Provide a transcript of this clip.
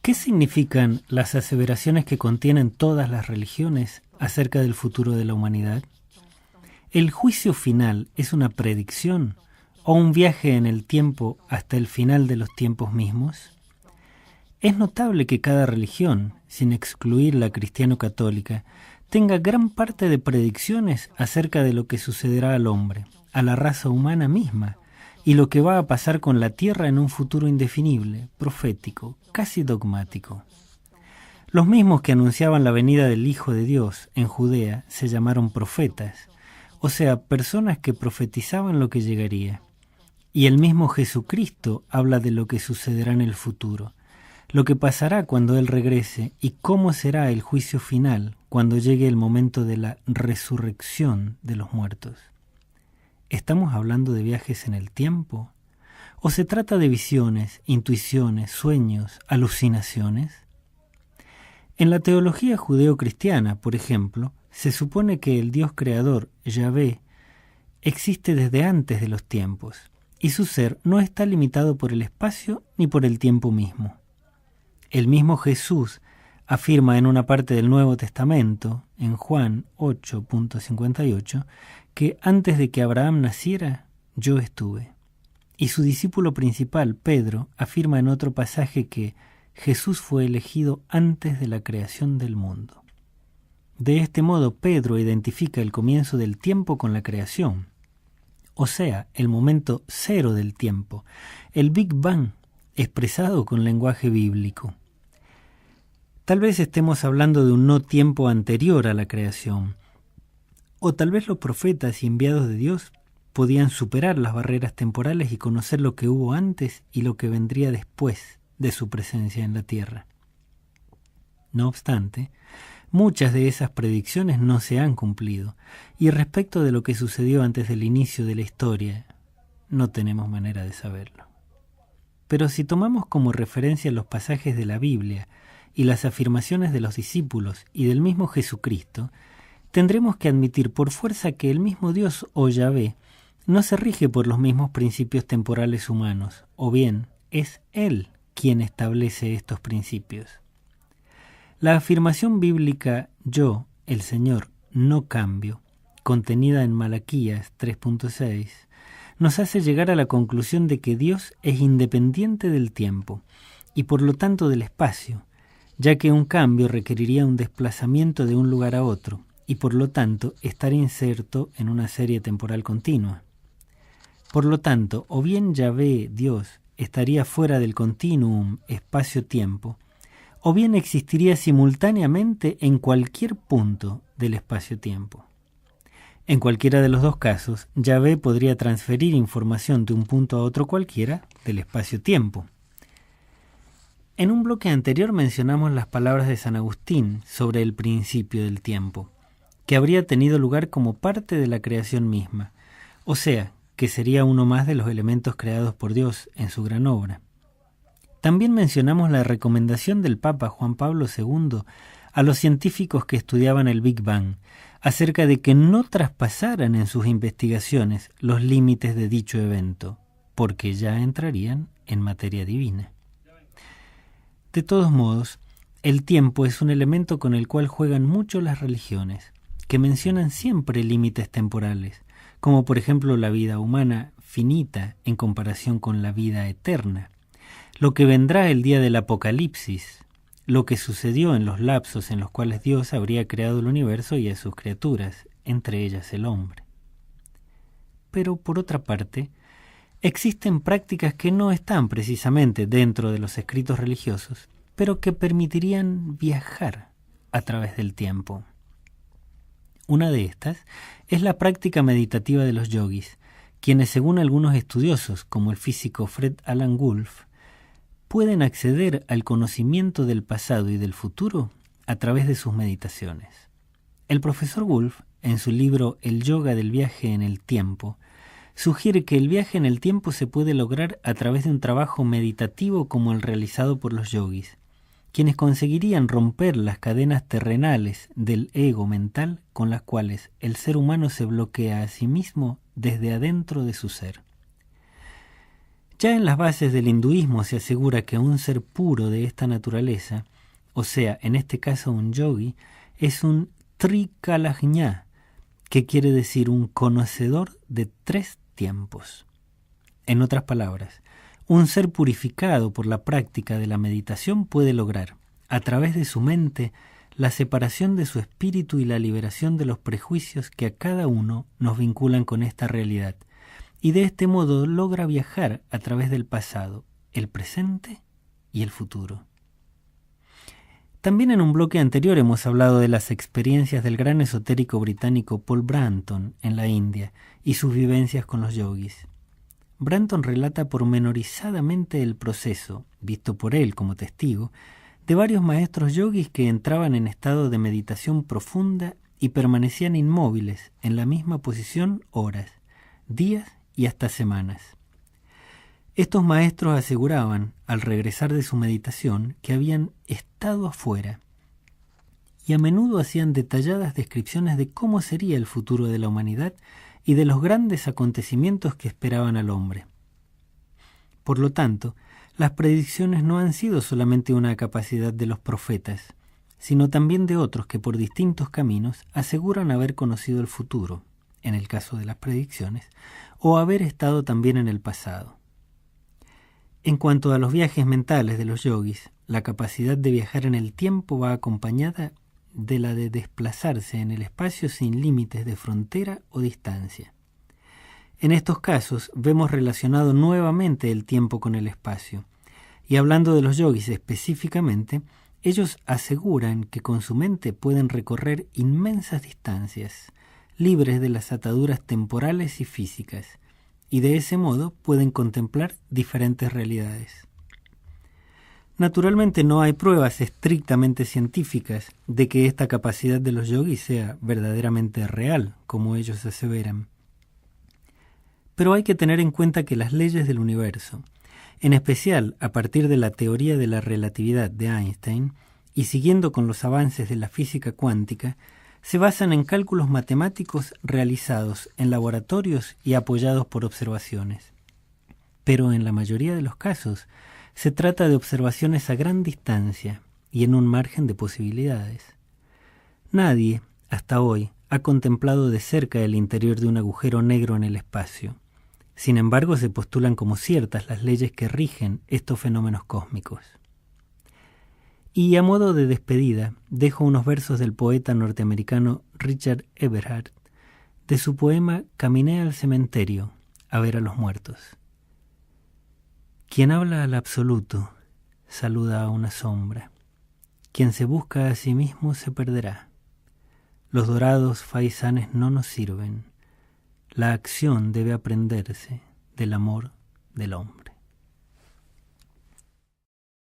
¿Qué significan las aseveraciones que contienen todas las religiones acerca del futuro de la humanidad? ¿El juicio final es una predicción o un viaje en el tiempo hasta el final de los tiempos mismos? Es notable que cada religión, sin excluir la cristiano-católica, tenga gran parte de predicciones acerca de lo que sucederá al hombre, a la raza humana misma, y lo que va a pasar con la tierra en un futuro indefinible, profético, casi dogmático. Los mismos que anunciaban la venida del Hijo de Dios en Judea se llamaron profetas, o sea, personas que profetizaban lo que llegaría. Y el mismo Jesucristo habla de lo que sucederá en el futuro, lo que pasará cuando Él regrese y cómo será el juicio final cuando llegue el momento de la resurrección de los muertos. ¿Estamos hablando de viajes en el tiempo? ¿O se trata de visiones, intuiciones, sueños, alucinaciones? En la teología judeo-cristiana, por ejemplo, se supone que el Dios creador, Yahvé, existe desde antes de los tiempos, y su ser no está limitado por el espacio ni por el tiempo mismo. El mismo Jesús afirma en una parte del Nuevo Testamento, en Juan 8.58, que antes de que Abraham naciera, yo estuve. Y su discípulo principal, Pedro, afirma en otro pasaje que Jesús fue elegido antes de la creación del mundo. De este modo, Pedro identifica el comienzo del tiempo con la creación, o sea, el momento cero del tiempo, el Big Bang, expresado con lenguaje bíblico. Tal vez estemos hablando de un no tiempo anterior a la creación, o tal vez los profetas y enviados de Dios podían superar las barreras temporales y conocer lo que hubo antes y lo que vendría después de su presencia en la tierra. No obstante, muchas de esas predicciones no se han cumplido, y respecto de lo que sucedió antes del inicio de la historia, no tenemos manera de saberlo. Pero si tomamos como referencia los pasajes de la Biblia y las afirmaciones de los discípulos y del mismo Jesucristo, tendremos que admitir por fuerza que el mismo Dios o Yahvé no se rige por los mismos principios temporales humanos, o bien es Él quien establece estos principios. La afirmación bíblica yo, el Señor, no cambio, contenida en Malaquías 3.6, nos hace llegar a la conclusión de que Dios es independiente del tiempo y por lo tanto del espacio, ya que un cambio requeriría un desplazamiento de un lugar a otro y por lo tanto estar inserto en una serie temporal continua. Por lo tanto, o bien Yahvé, Dios, estaría fuera del continuum espacio-tiempo, o bien existiría simultáneamente en cualquier punto del espacio-tiempo. En cualquiera de los dos casos, Yahvé podría transferir información de un punto a otro cualquiera del espacio-tiempo. En un bloque anterior mencionamos las palabras de San Agustín sobre el principio del tiempo, que habría tenido lugar como parte de la creación misma, o sea, que sería uno más de los elementos creados por Dios en su gran obra. También mencionamos la recomendación del Papa Juan Pablo II a los científicos que estudiaban el Big Bang acerca de que no traspasaran en sus investigaciones los límites de dicho evento, porque ya entrarían en materia divina. De todos modos, el tiempo es un elemento con el cual juegan mucho las religiones, que mencionan siempre límites temporales, como por ejemplo la vida humana finita en comparación con la vida eterna, lo que vendrá el día del Apocalipsis, lo que sucedió en los lapsos en los cuales Dios habría creado el universo y a sus criaturas, entre ellas el hombre. Pero por otra parte, existen prácticas que no están precisamente dentro de los escritos religiosos, pero que permitirían viajar a través del tiempo. Una de estas es la práctica meditativa de los yogis, quienes según algunos estudiosos, como el físico Fred Alan Wolf, pueden acceder al conocimiento del pasado y del futuro a través de sus meditaciones. El profesor Wolf, en su libro El yoga del viaje en el tiempo, sugiere que el viaje en el tiempo se puede lograr a través de un trabajo meditativo como el realizado por los yogis, quienes conseguirían romper las cadenas terrenales del ego mental con las cuales el ser humano se bloquea a sí mismo desde adentro de su ser. Ya en las bases del hinduismo se asegura que un ser puro de esta naturaleza, o sea, en este caso un yogi, es un trikalajñá, que quiere decir un conocedor de 3 tiempos. En otras palabras, un ser purificado por la práctica de la meditación puede lograr, a través de su mente, la separación de su espíritu y la liberación de los prejuicios que a cada uno nos vinculan con esta realidad, y de este modo logra viajar a través del pasado, el presente y el futuro. También en un bloque anterior hemos hablado de las experiencias del gran esotérico británico Paul Branton en la India y sus vivencias con los yogis. Branton relata pormenorizadamente el proceso, visto por él como testigo, de varios maestros yogis que entraban en estado de meditación profunda y permanecían inmóviles en la misma posición horas, días y hasta semanas. Estos maestros aseguraban, al regresar de su meditación, que habían estado afuera, y a menudo hacían detalladas descripciones de cómo sería el futuro de la humanidad y de los grandes acontecimientos que esperaban al hombre. Por lo tanto, las predicciones no han sido solamente una capacidad de los profetas, sino también de otros que por distintos caminos aseguran haber conocido el futuro, en el caso de las predicciones, o haber estado también en el pasado. En cuanto a los viajes mentales de los yogis, la capacidad de viajar en el tiempo va acompañada de la de desplazarse en el espacio sin límites de frontera o distancia. En estos casos vemos relacionado nuevamente el tiempo con el espacio, y hablando de los yogis específicamente, ellos aseguran que con su mente pueden recorrer inmensas distancias, libres de las ataduras temporales y físicas, y de ese modo pueden contemplar diferentes realidades. Naturalmente no hay pruebas estrictamente científicas de que esta capacidad de los yogis sea verdaderamente real, como ellos aseveran. Pero hay que tener en cuenta que las leyes del universo, en especial a partir de la teoría de la relatividad de Einstein y siguiendo con los avances de la física cuántica, se basan en cálculos matemáticos realizados en laboratorios y apoyados por observaciones. Pero en la mayoría de los casos, se trata de observaciones a gran distancia y en un margen de posibilidades. Nadie, hasta hoy, ha contemplado de cerca el interior de un agujero negro en el espacio. Sin embargo, se postulan como ciertas las leyes que rigen estos fenómenos cósmicos. Y a modo de despedida, dejo unos versos del poeta norteamericano Richard Eberhard, de su poema Caminé al cementerio a ver a los muertos. Quien habla al absoluto, saluda a una sombra. Quien se busca a sí mismo se perderá. Los dorados faisanes no nos sirven. La acción debe aprenderse del amor del hombre.